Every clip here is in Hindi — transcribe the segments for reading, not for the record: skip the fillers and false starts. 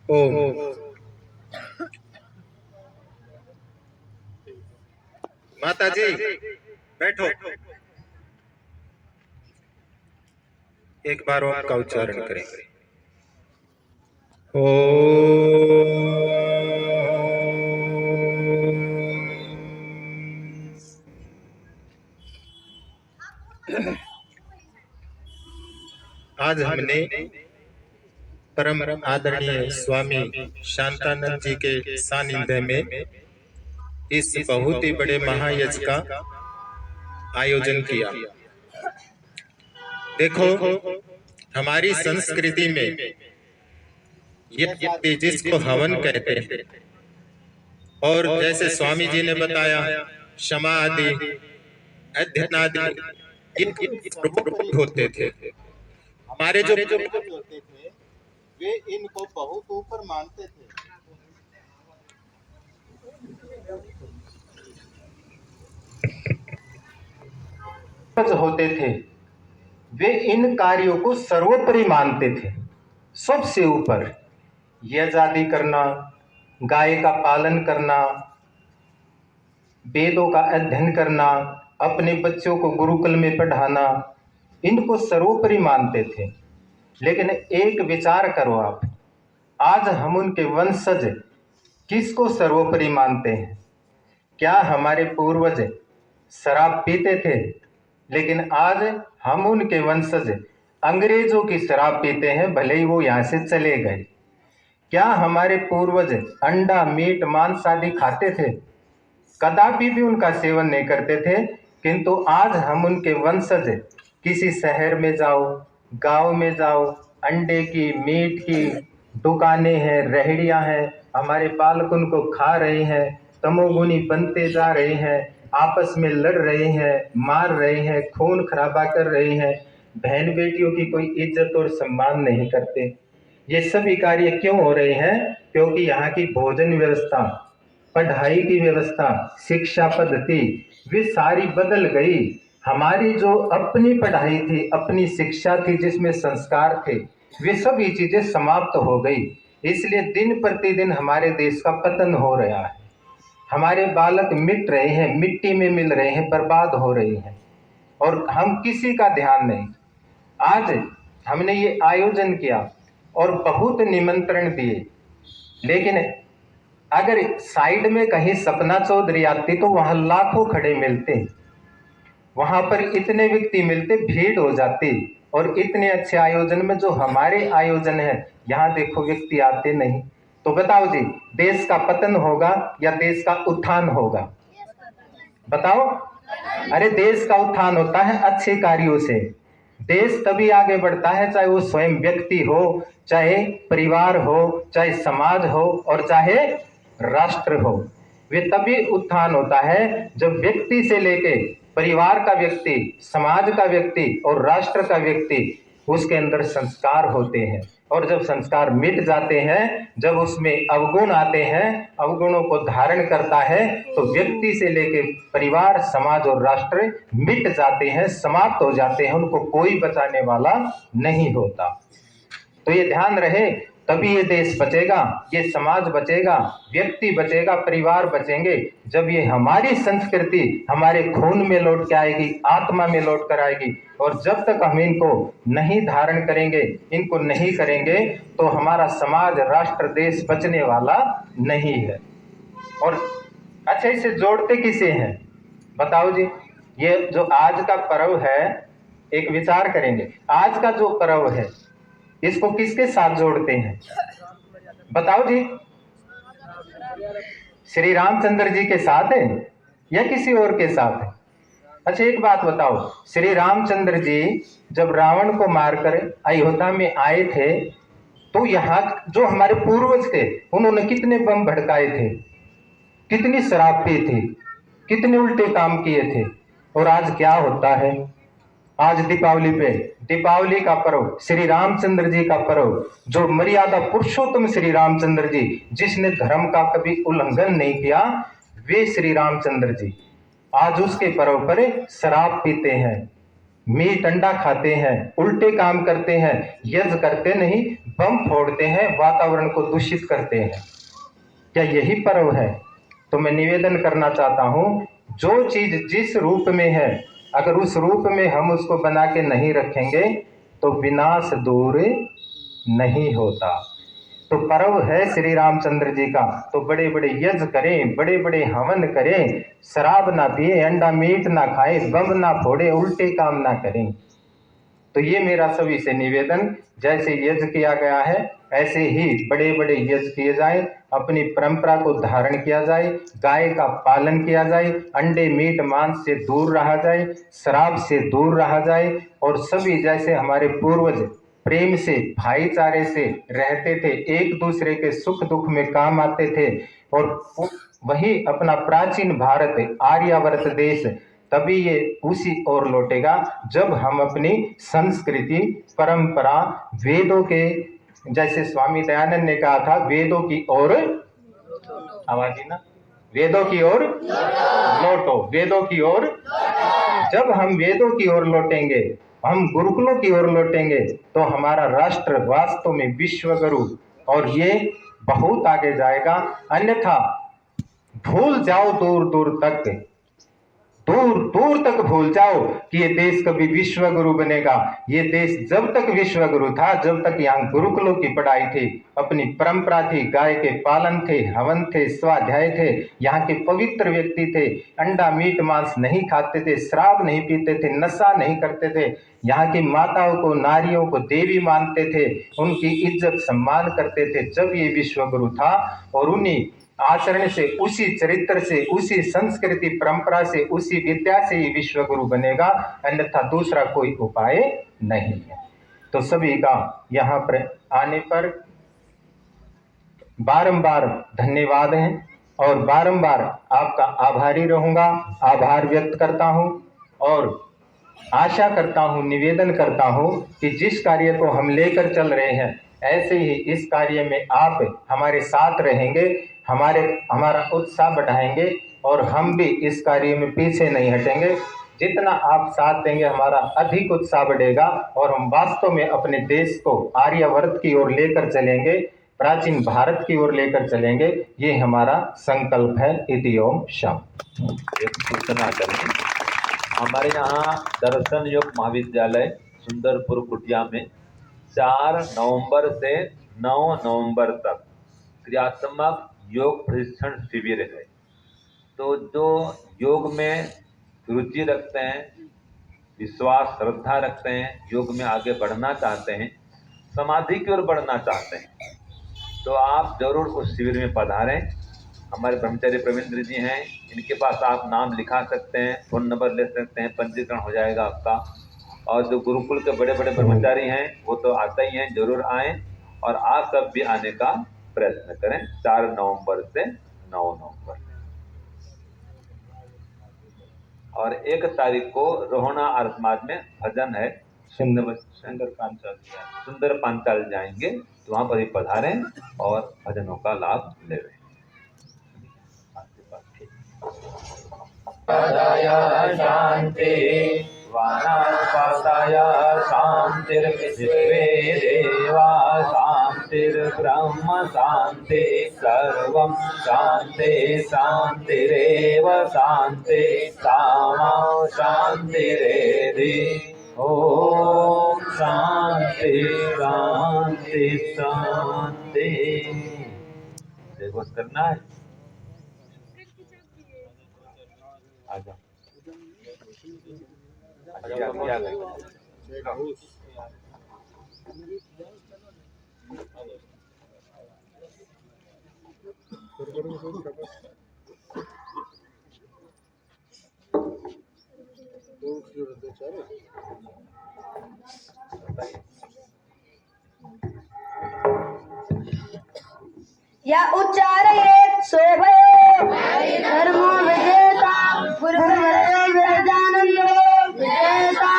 ओम। माता जी बैठो, एक बार ओम का उच्चारण करें। आज हमने परम आदरणीय स्वामी शांतानंद जी के सानिध्य में इस बहुत ही बड़े महायज्ञ का आयोजन किया। देखो, हमारी संस्कृति में यज्ञ जिसको हवन कहते हैं, और जैसे स्वामी जी ने बताया क्षमा आदि अध्ययन आदि इन होते थे। हमारे जो होते थे वे इनको बहुत ऊपर मानते थे। होते थे वे इन कार्यों को सर्वोपरि मानते थे, सबसे ऊपर। यज्ञ आदि करना, गाय का पालन करना, वेदों का अध्ययन करना, अपने बच्चों को गुरुकुल में पढ़ाना, इनको सर्वोपरि मानते थे। लेकिन एक विचार करो आप, आज हम उनके वंशज किसको सर्वोपरि मानते हैं? क्या हमारे पूर्वज शराब पीते थे? लेकिन आज हम उनके वंशज अंग्रेजों की शराब पीते हैं, भले ही वो यहाँ से चले गए। क्या हमारे पूर्वज अंडा, मीट, मांस आदि खाते थे? कदापि भी उनका सेवन नहीं करते थे। किंतु आज हम उनके वंशज किसी शहर में जाओ, गांव में जाओ, अंडे की, मीट की दुकानें हैं, रेहड़ियां हैं, हमारे बालक उनको खा रहे हैं, तमोगुनी बनते जा रहे हैं, आपस में लड़ रहे हैं, मार रहे हैं, खून खराबा कर रहे हैं, बहन बेटियों की कोई इज्जत और सम्मान नहीं करते। ये सभी कार्य क्यों हो रहे हैं? क्योंकि यहाँ की भोजन व्यवस्था, पढ़ाई की व्यवस्था, शिक्षा पद्धति वे सारी बदल गई। हमारी जो अपनी पढ़ाई थी, अपनी शिक्षा थी, जिसमें संस्कार थे, वे सभी चीजें समाप्त हो गई। इसलिए दिन प्रतिदिन हमारे देश का पतन हो रहा है। हमारे बालक मिट रहे हैं, मिट्टी में मिल रहे हैं, बर्बाद हो रहे हैं, और हम किसी का ध्यान नहीं। आज हमने ये आयोजन किया और बहुत निमंत्रण दिए, लेकिन अगर साइड में कहीं सपना चौधरी आती तो वहां लाखों खड़े मिलते, वहां पर इतने व्यक्ति मिलते, भीड़ हो जाती। और इतने अच्छे आयोजन में जो हमारे आयोजन है, यहाँ देखो व्यक्ति आते नहीं। तो बताओ जी, देश का पतन होगा या देश का उत्थान होगा? बताओ। अरे देश का उत्थान होता है अच्छे कार्यों से। देश तभी आगे बढ़ता है, चाहे वो स्वयं व्यक्ति हो, चाहे परिवार हो, चाहे समाज हो, और चाहे राष्ट्र हो। वे तभी उत्थान होता है जब व्यक्ति से लेके परिवार का व्यक्ति, समाज का व्यक्ति और राष्ट्र का व्यक्ति, उसके अंदर संस्कार होते हैं। और जब संस्कार मिट जाते हैं, जब उसमें अवगुण आते हैं, अवगुणों को धारण करता है, तो व्यक्ति से लेके परिवार, समाज और राष्ट्र मिट जाते हैं, समाप्त हो जाते हैं, उनको कोई बचाने वाला नहीं होता। तो ये ध्यान रहे, तभी ये देश बचेगा, ये समाज बचेगा, व्यक्ति बचेगा, परिवार बचेंगे, जब ये हमारी संस्कृति हमारे खून में लौट के आएगी, आत्मा में लौट कर आएगी। और जब तक हम इनको नहीं धारण करेंगे, इनको नहीं करेंगे, तो हमारा समाज, राष्ट्र, देश बचने वाला नहीं है। और अच्छा, इसे जोड़ते किसे हैं? बताओ जी। ये जो आज का पर्व है, एक विचार करेंगे, आज का जो पर्व है इसको किसके साथ जोड़ते हैं? बताओ जी। श्री रामचंद्र जी के साथ है या किसी और के साथ है? अच्छा एक बात बताओ, श्री रामचंद्र जी जब रावण को मारकर अयोध्या में आए थे, तो यहाँ जो हमारे पूर्वज थे उन्होंने कितने बम भड़काए थे, कितनी शराब पी थी, कितने उल्टे काम किए थे। और आज क्या होता है? आज दीपावली पे, दीपावली का पर्व, श्री रामचंद्र जी का पर्व, जो मर्यादा पुरुषोत्तम श्री रामचंद्र जी, जिसने धर्म का कभी उल्लंघन नहीं किया, वे श्री रामचंद्र जी आज उसके पर्व पर शराब पीते हैं, मीट अंडा खाते हैं, उल्टे काम करते हैं, यज्ञ करते नहीं, बम फोड़ते हैं, वातावरण को दूषित करते हैं। क्या यही पर्व है? तो मैं निवेदन करना चाहता हूं, जो चीज जिस रूप में है, अगर उस रूप में हम उसको बना के नहीं रखेंगे तो विनाश दूर नहीं होता। तो पर्व है श्री रामचंद्र जी का, तो बड़े बड़े यज्ञ करें, बड़े बड़े हवन करें, शराब ना पिए, अंडा मीट ना खाएं, बम ना फोड़े, उल्टे काम ना करें। तो ये मेरा सभी से निवेदन, जैसे यज्ञ किया गया है ऐसे ही बड़े बड़े यज्ञ किए जाए, अपनी परंपरा को धारण किया जाए, गाय का पालन किया जाए, अंडे मीट मांस से दूर रहा जाए, शराब से दूर रहा जाए, और सभी जैसे हमारे पूर्वज प्रेम से भाईचारे से रहते थे, एक दूसरे के सुख दुख में काम आते थे, और वही अपना प्राचीन भारत आर्यावर्त देश तभी ये उसी ओर लौटेगा जब हम अपनी संस्कृति परंपरा वेदों के, जैसे स्वामी दयानंद ने कहा था, वेदों की ओर आवाज ही ना, वेदों की ओर लौटो, वेदों की ओर। जब हम वेदों की ओर लौटेंगे, हम गुरुकुलों की ओर लौटेंगे, तो हमारा राष्ट्र वास्तव में विश्वगुरु और ये बहुत आगे जाएगा। अन्यथा भूल जाओ दूर दूर तक, दूर दूर तक भूल जाओ कि ये देश कभी विश्वगुरु बनेगा। ये देश जब तक विश्वगुरु था, जब तक यहाँ गुरुकुलों की पढ़ाई थी, अपनी परंपरा थी, गाय के पालन थे, हवन थे, स्वाध्याय थे, यहाँ के पवित्र व्यक्ति थे, अंडा मीट मांस नहीं खाते थे, शराब नहीं पीते थे, नशा नहीं करते थे, यहाँ की माताओं को, नारियों को देवी मानते थे, उनकी इज्जत सम्मान करते थे, जब ये विश्वगुरु था। और उन्हीं आचरण से, उसी चरित्र से, उसी संस्कृति परंपरा से, उसी विद्या से ही विश्वगुरु बनेगा, अन्यथा दूसरा कोई उपाय नहीं है। तो सभी का यहाँ पर आने पर बारंबार धन्यवाद है और बारंबार आपका आभारी रहूंगा, आभार व्यक्त करता हूं और आशा करता हूं, निवेदन करता हूं कि जिस कार्य को हम लेकर चल रहे हैं, ऐसे ही इस कार्य में आप हमारे साथ रहेंगे, हमारा उत्साह बढ़ाएंगे और हम भी इस कार्य में पीछे नहीं हटेंगे। जितना आप साथ देंगे हमारा अधिक उत्साह बढ़ेगा और हम वास्तव में अपने देश को आर्यावर्त की ओर लेकर चलेंगे, प्राचीन भारत की ओर लेकर चलेंगे। ये हमारा संकल्प है। इति ओम शम। एक सूचना करें, हमारे यहाँ दर्शन योग महाविद्यालय सुंदरपुर कुटिया में 4 नवंबर से 9 नवंबर तक क्रियात्मक योग प्रशिक्षण शिविर है। तो जो योग में रुचि रखते हैं, विश्वास श्रद्धा रखते हैं, योग में आगे बढ़ना चाहते हैं, समाधि की ओर बढ़ना चाहते हैं, तो आप जरूर उस शिविर में पधारें। हमारे ब्रह्मचारी प्रवीण जी हैं, इनके पास आप नाम लिखा सकते हैं, फ़ोन नंबर ले सकते हैं, पंजीकरण हो जाएगा आपका। और जो गुरुकुल के बड़े बड़े ब्रह्मचारी हैं वो तो आते ही हैं, जरूर आएँ और आप सब भी आने का प्रयत्न करें। 4 नवंबर से 9 नवंबर और 1 तारीख को रोहना आर्य समाज में भजन है, सुंदर पांचाल जाएंगे, तो वहाँ पर ही पधारें और भजनों का लाभ लेवें। शांति वानापाताय शांतिर्विश्वे देवा शांतिर्ब्रह्म शांति सर्वं शांति शांतिरेव शांति सामा शांतिरेधि। ओम शांति शांति शांति। देखो करना है, आजा या उच्चारयेत् शोभयो धर्मो विजेता गुरुर्विरजानन्दो विजेता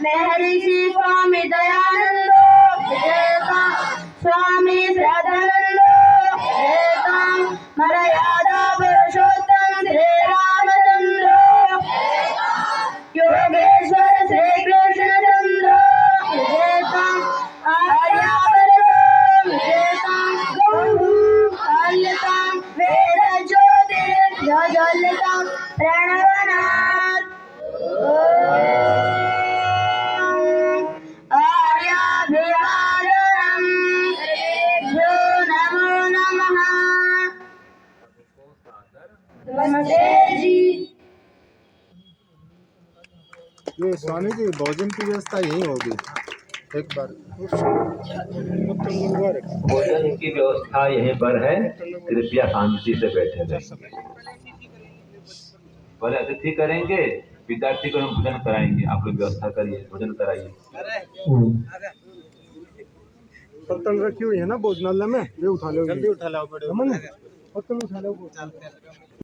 महर्षि स्वामी दयानन्दो विजेता स्वामी श्रद्धानन्दो विजेता मर्यादा पुरुषोत्तम श्री रामचंद्रो योगेश्वर श्री कृष्ण ये स्वामी जी भोजन की व्यवस्था यही होगी एक बार। भोजन की व्यवस्था यहीं पर है, कृपया शांति से बैठे रहिए। पहले अतिथि करेंगे, विद्यार्थी को हम भोजन कराएंगे। आप लोग व्यवस्था करिए, भोजन कराइए। पत्तल रखी हुई है ना भोजनालय में, ये उठा लो, जल्दी उठा लो, पत्तल उठा लो।